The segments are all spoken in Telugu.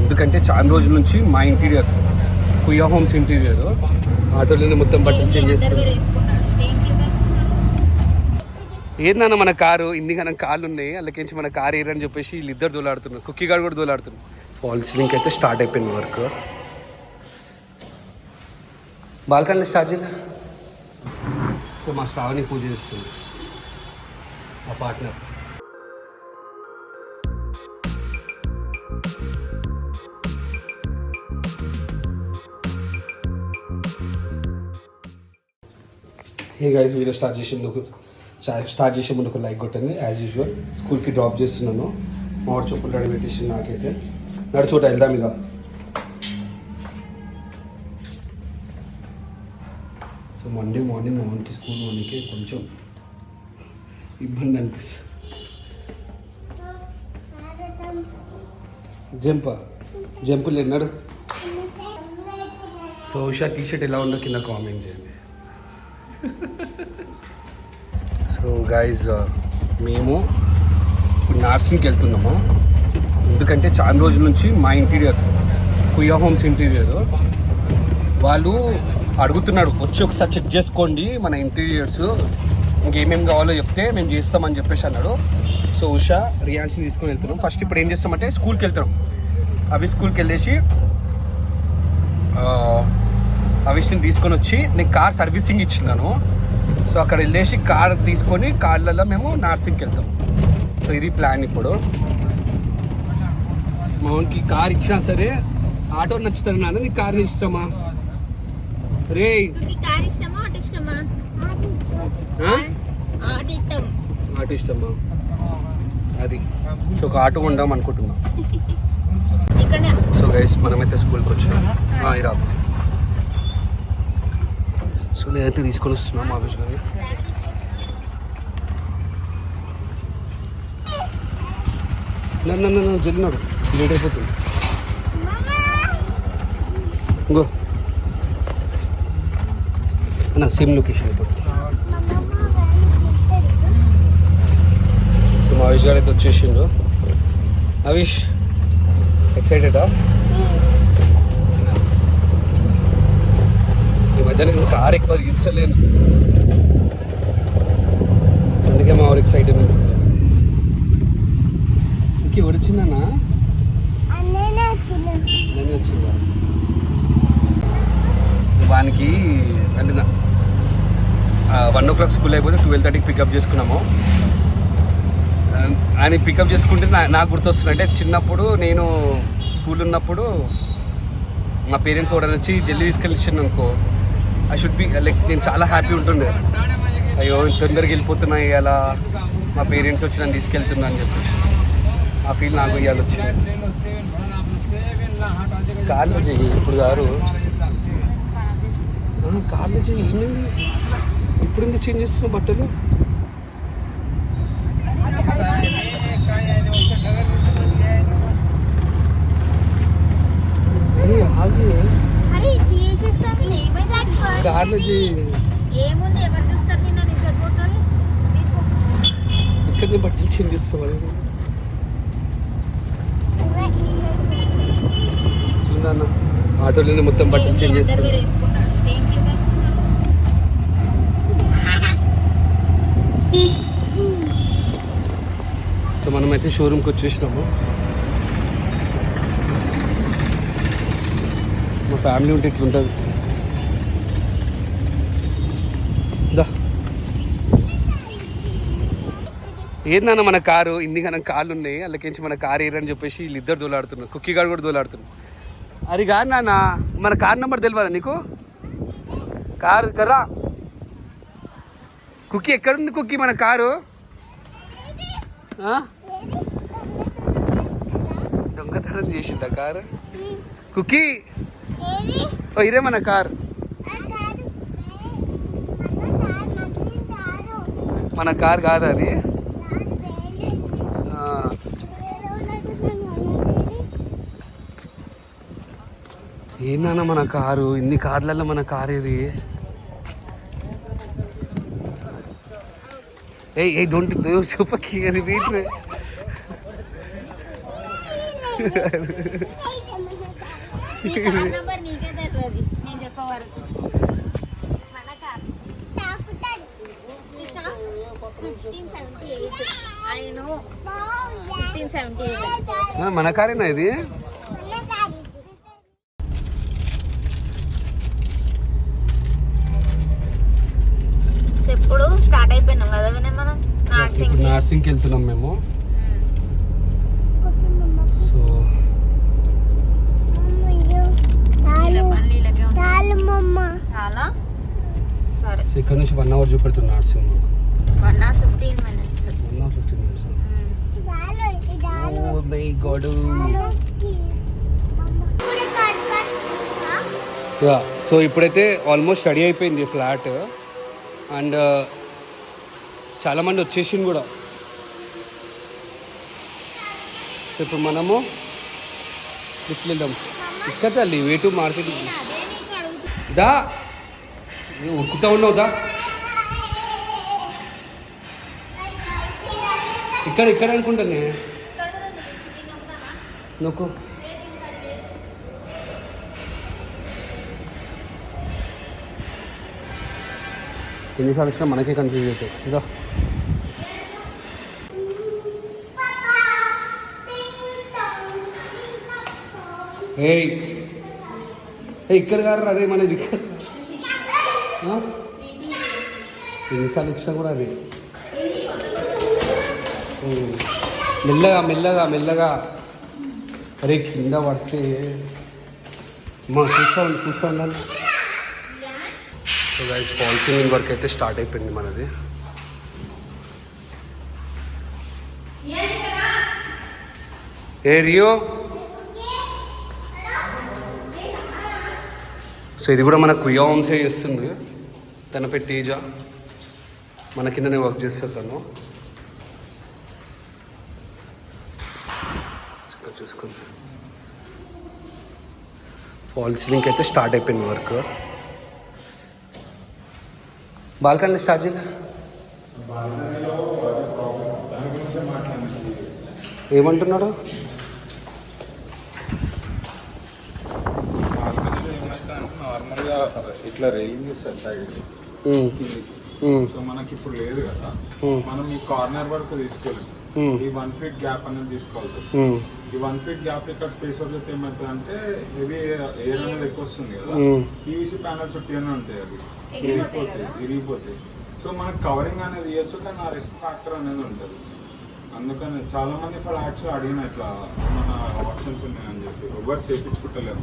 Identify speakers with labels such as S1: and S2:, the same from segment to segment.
S1: ఎందుకంటే చాలా రోజుల నుంచి మా ఇంటీరియర్ కుయ్యా హోమ్స్ ఇంటీరియర్ ఆటోలోనే మొత్తం బట్టలు చేంజ్ చేస్తుంది. ఏందన్న మన కారు ఇన్నిగానం కార్లు ఉన్నాయి, అందులోకించి మన కారు ఏరని చెప్పేసి వీళ్ళిద్దరు దోలాడుతున్నారు. కుక్కీ గారు కూడా దోలాడుతున్నారు. ఫాల్ సీలింగ్ అయితే స్టార్ట్ అయిపోయింది వర్క్. బాల్కనీలో స్టార్ట్ చేయాలి. సో మా శ్రావణి పూజ చేస్తుంది, మా partner. Hey guys, video start చేసే ముందు ఒక లైక్ కొట్టండి. యాజ్ యూజువల్ స్కూల్కి డ్రాప్ చేస్తున్నాను. మామిడి చొప్పులు రెడీ పెట్టేసి నాకైతే నడుచోట వెళ్దాం. ఇక సో మండే మార్నింగ్ మోహన్కి స్కూల్ మార్నింగ్కి కొంచెం ఇబ్బంది అనిపిస్తుంది. జంపులు ఎన్నాడు. సో ఉషా టీషర్ట్ ఎలా ఉందో కింద కామెంట్ చేయండి. సో గైజ్, మేము ఇప్పుడు నార్సింగ్కి వెళ్తున్నాము. ఎందుకంటే చాలా రోజుల నుంచి మా ఇంటీరియర్ కుయ్యా హోమ్స్ ఇంటీరియర్ వాళ్ళు అడుగుతున్నాడు, వచ్చి ఒకసారి చెక్ చేసుకోండి మన ఇంటీరియర్స్, ఇంకేమేమి కావాలో చెప్తే మేము చేస్తామని చెప్పేసి అన్నాడు. సో ఉషా రియాన్స్ని తీసుకొని వెళ్తున్నాం. ఫస్ట్ ఇప్పుడు ఏం చేస్తామంటే స్కూల్కి వెళ్తాం. అవి స్కూల్కి వెళ్ళేసి అవిష్ని తీసుకొని వచ్చి నేను కార్ సర్వీసింగ్ ఇచ్చినాను. సో అక్కడ వెళ్ళేసి కార్ తీసుకొని కార్లలో మేము నార్సింగ్కి వెళ్తాం. సో ఇది ప్లాన్. ఇప్పుడు మామూలుకి కార్ ఇచ్చినా సరే ఆటో నచ్చుతుంది నాన్న, నీకు కార్ ఇష్టమా? రే ఆటో ఇష్టమా? అది సో ఒక ఆటో కొందాం అనుకుంటున్నాం. సో గైస్, మనమైతే స్కూల్కి వచ్చినాం. ఇరా. సో నేనైతే తీసుకొని వస్తున్నాం ఆఫీస్ కానీ. నన్ను జరిగినాడు, లేట్ అయిపోతుంది. ఇంకో నా సేమ్ లొకేషన్ అయిపోతుంది. సో మా అవిష్ గారు అయితే వచ్చేసిండు. అవిష్ ఎక్సైటెడా? ఈ మధ్య నేను కార్ ఎక్కువ తీస్తలేను, అందుకే మా ఊరు ఎక్సైటెడ్ ఉంటుంది. ఇంక వచ్చిందన్నా? నేను వచ్చిందా? వానికి అంటే 1 o'clock స్కూల్ అయిపోతే 12:30కి పికప్ చేసుకున్నాము. ఆయన పికప్ చేసుకుంటే నాకు గుర్తొస్తుంది. అంటే చిన్నప్పుడు నేను స్కూల్ ఉన్నప్పుడు మా పేరెంట్స్ కూడా వచ్చి జల్దీ తీసుకెళ్ళిచ్చాను అనుకో, ఐ షుడ్ బి లైక్ నేను చాలా హ్యాపీ ఉంటుండే. అయ్యో తొందరగా వెళ్ళిపోతున్నాయి అలా, మా పేరెంట్స్ వచ్చి నన్ను తీసుకెళ్తున్నా అని చెప్పి ఆ ఫీల్ నాకు ఇవాళ వచ్చింది. కార్లో చెయ్యి ఇప్పుడు గారు, కార్లో చెయ్యి. ఏమైంది ఇప్పుడు ఎందుకు చేంజ్ చేస్తున్నావు బట్టలు? కార్లో చెయ్యి. ఇక్కడనే బట్టలు చేంజ్ చేస్తావు చూడన్న, ఆటోలోనే మొత్తం బట్టలు చేంజ్ చేస్తాను. సో మనమైతే షోరూమ్కి వచ్చేసినాము. మా ఫ్యామిలీ ఉంటే ఇట్లుంటుంది. ఏందన్న మన కారు ఇన్నిగానం కార్లు ఉన్నాయి, అందులోకించి మన కారు ఏరని చెప్పేసి వీళ్ళిద్దరు దోలాడుతున్నారు. కుక్కీ గారు కూడా దోలాడుతున్నారు. అది కాదు నాన్న, మన కార్ నెంబర్ తెలియదా నీకు? కారు కర్రా కుక్కీ, ఎక్కడుంది కుక్కీ మన కారు? దొంగతనం చేసిందా కారు? కుక్కీ ఇరే మన కారు, మన కార్ కాదు అది. ఏందన్న మన కారు, ఇన్ని కార్లలో మన కారు ఇది. ఏ డోంట్ చెప్పకి రిపీట్.
S2: నీకే తెలియదు నేను చెప్పే వరకు. మన కార్ 1578. I know 1578.
S1: మన కారేనా ఇది?
S2: ఎప్పుడు స్టార్ట్ అయిపోయినాం కదా మనం
S1: నర్సింగ్కి వెళ్తున్నాం మేము. సో
S2: చాలా సరే.
S1: సో ఇక్కడ నుంచి 1 hour చూపెడుతుంది nursing.
S2: 1 hour 15 minutes.
S1: 1 hour 15 minutes. Oh my god. Ya, so ఇప్పుడైతే ఆల్మోస్ట్ రెడీ అయిపోయింది ఫ్లాట్. అండ్ చాలామంది వచ్చేసింది కూడా. సో ఇప్పుడు మనము లిఫ్ట్ వెళ్దాం. ఇక్కడ తల్లి వేటు మార్కెట్ దా, ఉరుకుతా ఉన్నావు దా. ఇక్కడ అనుకుంటానే నువ్వు. ఎన్నిసార్లు వచ్చినా మనకే కన్ఫ్యూజ్ అవుతాయి. ఇదో ఏయ్ ఇక్కడ గారు అదే మనది ఇక్కడ. ఎన్నిసార్లు వచ్చినా కూడా అది మెల్లగా మెల్లగా మెల్లగా. అరే కింద పడితే చూస్తూ ఉండాలి. So guys, fall ceiling work అయితే స్టార్ట్ అయిపోయింది మనది. ఏ రియో. సో ఇది కూడా మన కుయా హోమ్సే చేస్తుంది. తన పేరు తేజ. మన కిందనే వర్క్ చేస్తారు తను. చూసుకుంది. ఫాల్ సీలింగ్ అయితే స్టార్ట్ అయిపోయింది వర్క్. బాల్కనీలో స్టార్ట్ చేయాలి. ఏమంటున్నాడు?
S3: నార్మల్గా ఇట్లా రైలింగ్ చేస్తారు సైడ్. సో మనకి ఇప్పుడు లేదు కదా, మనం ఈ కార్నర్ వరకు తీసుకోలేము. ఈ 1 feet గ్యాప్ అనేది తీసుకోవాల్సి వస్తుంది. ఈ 1 feet గ్యాప్ ఇక్కడ స్పేస్ వదిలితే ఏమవుతుంది అంటే హెవీ ఎయిర్ అనేది ఎక్కువ వస్తుంది కదా. పీవీసీ ప్యానల్స్ ఒట్టిగానే ఉంటాయి, అది ఇరిగిపోతాయి. సో మనకు కవరింగ్ అనేది ఇవ్వచ్చు, కానీ ఆ రిస్క్ ఫ్యాక్టర్ అనేది ఉంటుంది. అందుకని చాలా మంది ఫ్లాట్స్ అడిగిన ఇట్లా మన ఆప్షన్స్ ఉన్నాయని చెప్పి ఎవరు చేయించుకుంటలేరు.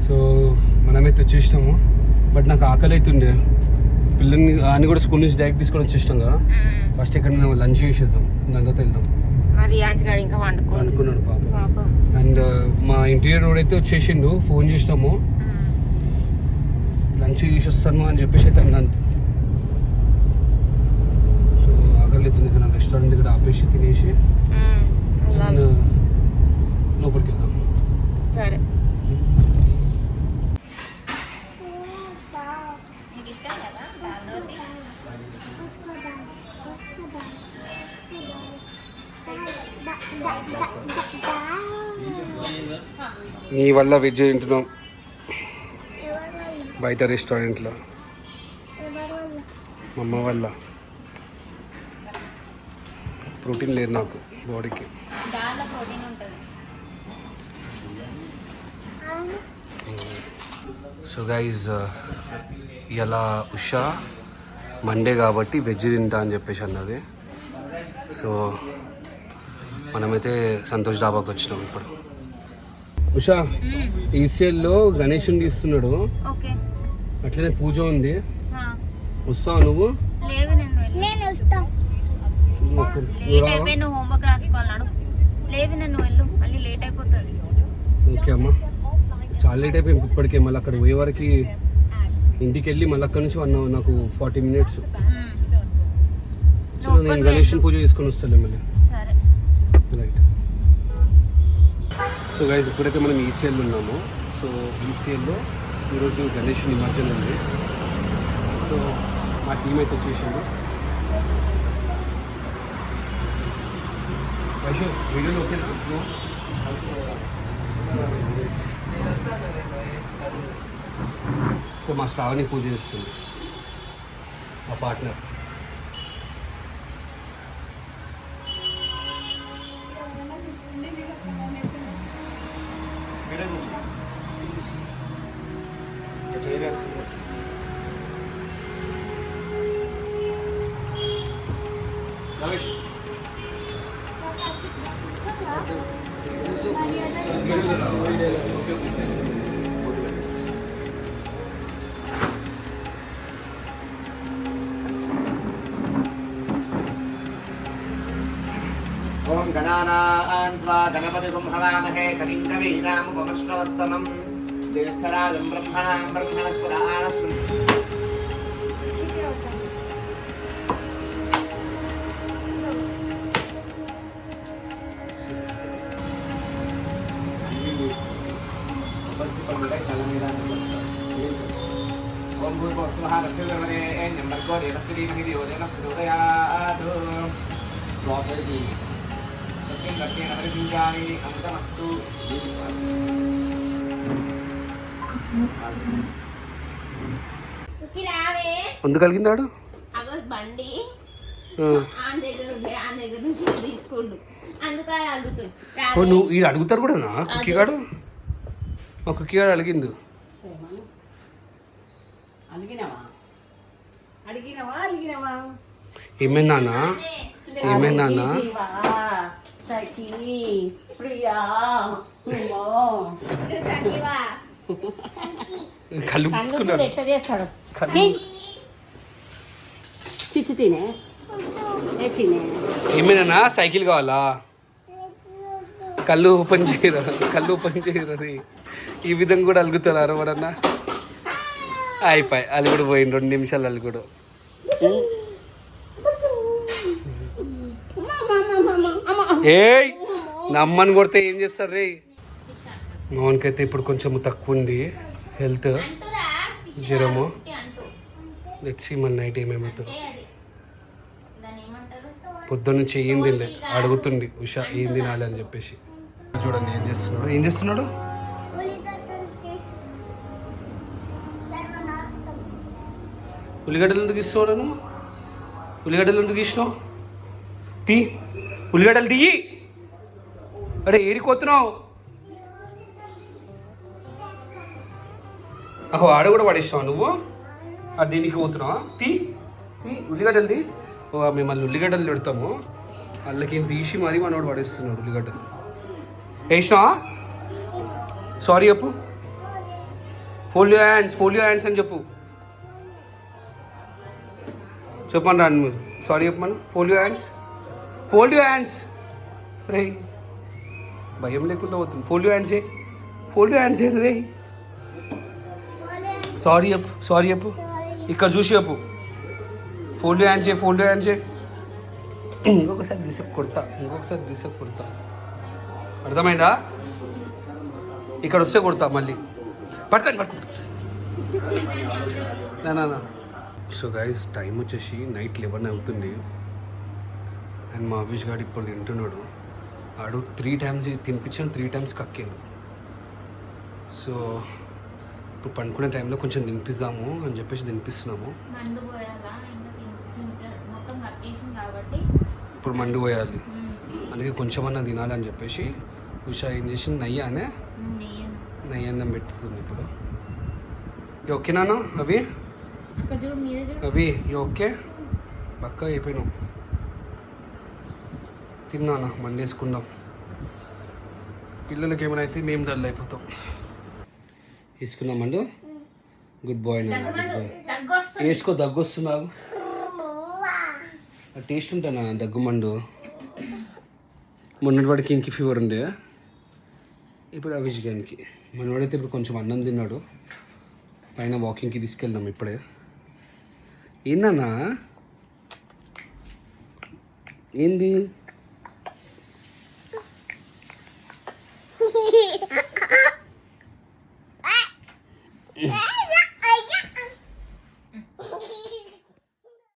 S1: సో మనమైతే వచ్చేసినాము. బట్ నాకు ఆకలి అవుతుండే. పిల్లల్ని అని కూడా స్కూల్ నుంచి డైరెక్ట్ తీసుకొని వచ్చేసినాం కదా. ఫస్ట్ ఇక్కడ మేము లంచ్ చేసేద్దాం, దాని తర్వాత వెళ్దాం. అనుకున్నాడు పాప. అండ్ మా ఇంటీరియర్ రోడ్ అయితే వచ్చేసిండు. ఫోన్ చేసినాము, లంచ్ చేసి వస్తాను అని చెప్పేసి అయితే అన్నాను. సో ఆకలి అవుతుంది కదా, రెస్టారెంట్ ఇక్కడ ఆపేసి తినేసి లోపలికి వెళ్దాం.
S2: సరే.
S1: నీ వల్ల వెజ్ తింటున్నాం బయట రెస్టారెంట్లో. మా అమ్మ వల్ల. ప్రోటీన్ లేదు నాకు బాడీకి. సో గైజ్, ఇలా ఉషా మండే కాబట్టి వెజ్ తింటా అని చెప్పేసి అన్నది. సో మనమైతే సంతోష్ డాబాకి వచ్చినాం ఇప్పుడు. ఉషా, ఈసీఎల్లో గణేషుని తీస్తున్నాడు, అట్లనే పూజ ఉంది. వస్తావా నువ్వు? ఓకే అమ్మా, చాలా లేట్ అయిపోయింది ఇప్పటికే. మళ్ళీ అక్కడ పోయే వరకు ఇంటికి వెళ్ళి మళ్ళీ అక్కడ నుంచి నాకు 40 minutes. సో నేను గణేషుని పూజ చేసుకొని వస్తాను మళ్ళీ. రైట్. సో గైస్, ఇప్పుడైతే మనం ఈసీఎల్ ఉన్నాము. సో ఈసీఎల్లో ఈరోజు గణేష్ నిమజ్జనం ఉంది. సో మా టీం అయితే వచ్చేసింది. వైషు వీడియోలో ఓకేనా? సో మా శ్రావణి పూజ చేస్తుంది మా పార్ట్నర్.
S4: ఓం గణానాన్ త్వా గణపతిం హవామహే కవిం కవీనాముపమశ్రవస్తమం జ్యేష్ఠరాజం బ్రహ్మణాం బ్రహ్మణస్పద ఆనశ్రుం. ఓం భూర్భువస్సువః తత్సవితుర్వరేణ్యం భర్గో దేవस्य धीमहि धियो यो नः प्रचोदयात्. లోపలికి సత్యం కట్టేన పరిశీలాని అమృతమస్తు.
S1: ఎందుకు కలిగిందాడు?
S2: అగో బండి ఆన్ దగ్గర ఉండే ఆన్ దగ్గర నుంచి తీసుకోండు అందుకని అడుగుతుంది.
S1: నువ్వు వీడు అడుగుతారు కూడా నా కుక్కీగాడు? మా కుక్కీగాడు అడిగింది. ఏమైందా అన్న? ఏమైందా అన్న? కళ్ళు పూసుకున్నాడు. ఏమైనా సైకిల్ కావాలా? కళ్ళు ఓపెన్ చేయరా? కళ్ళు ఓపెన్ చేయరా? ఈ విధంగా కూడా అలుగుతారు ఎవరన్నా? అయిపోయి అలుగుడు పోయింది 2 నిమిషాలు అలుగుడు. ఏయ్ నమ్మని కొడితే ఏం చేస్తారు రే? మోహన్కైతే ఇప్పుడు కొంచెం తక్కువ ఉంది హెల్త్, జ్వరము. లెట్స్ సీ మన నైట్ ఏమేమవుతుందో. పొద్దున్న నుంచి ఏం తినలే, అడుగుతుంది ఉషా ఏం తినాలి అని చెప్పేసి. చూడండి ఏం చేస్తున్నాడు. ఏం చేస్తున్నాడు? ఉల్లిగడ్డలు ఎందుకు ఇస్తున్నావు? నువ్వు ఉల్లిగడ్డలు ఎందుకు ఇచ్చినావు? తీ ఉల్లిగడ్డలు తీయి. అడే ఏరిపోతున్నావు? అహో ఆడ కూడా పడిస్తావు నువ్వు? అది దీనికి పోతున్నావా? తీ ఉల్లిగడ్డలు తీ. మిమ్మల్ని ఉల్లిగడ్డలు పెడతాము, వాళ్ళకి తీసి మరీ మనోడు పడేస్తున్నాడు ఉల్లిగడ్డలు. వేసినావా? సారీ చెప్పు. ఫోల్డ్ యువర్ హ్యాండ్స్ అని చెప్పు. చెప్పండి రాను మీరు. సారీ చెప్పమను. ఫోల్డ్ యువర్ హ్యాండ్స్ రే. భయం లేకుండా పోతుంది. Fold your hands ray. Sorry చెప్పు. ఇక్కడ చూసి చెప్పు. Fold your hands. ఇంకొకసారి దిశ కొడతా. అర్థమైందా? ఇక్కడ వస్తే కొడతా మళ్ళీ. పట్టుకోండి. నా సో గైస్ టైం వచ్చేసి నైట్ 11 అవుతుంది. అండ్ మా అభిష్ గారు ఇప్పుడు తింటున్నాడు. ఆడు 3 times తినిపించాను, 3 times కక్కాను. సో ఇప్పుడు పండుకునే టైంలో కొంచెం తినిపిద్దాము అని చెప్పేసి తినిపిస్తున్నాము. ఇప్పుడు మండు పోయాలి, అందుకే కొంచెమన్నా తినాలని చెప్పేసి ఉషా ఏం చేసి నెయ్యి అన్నం పెట్టుతుంది ఇప్పుడు. ఓకేనా అవి? అవి ఓకే పక్క అయిపోయినావు. తిన్నానా మండేసుకుందాం. పిల్లలకి ఏమైనా అయితే మేము డల్ అయిపోతాం. వేసుకున్నామండు. గుడ్ బాయ్ వేసుకో. దగ్గు వస్తున్నావు. టేస్ట్ ఉంటానా దగ్గుమండు? మొన్నటి వాడికి ఇంకి ఫీవర్ ఉండే, ఇప్పుడు అవిష్ గానికి. మనవాడైతే ఇప్పుడు కొంచెం అన్నం తిన్నాడు. పైన వాకింగ్కి తీసుకెళ్ళినాం ఇప్పుడే. ఏందన్నా ఏంది?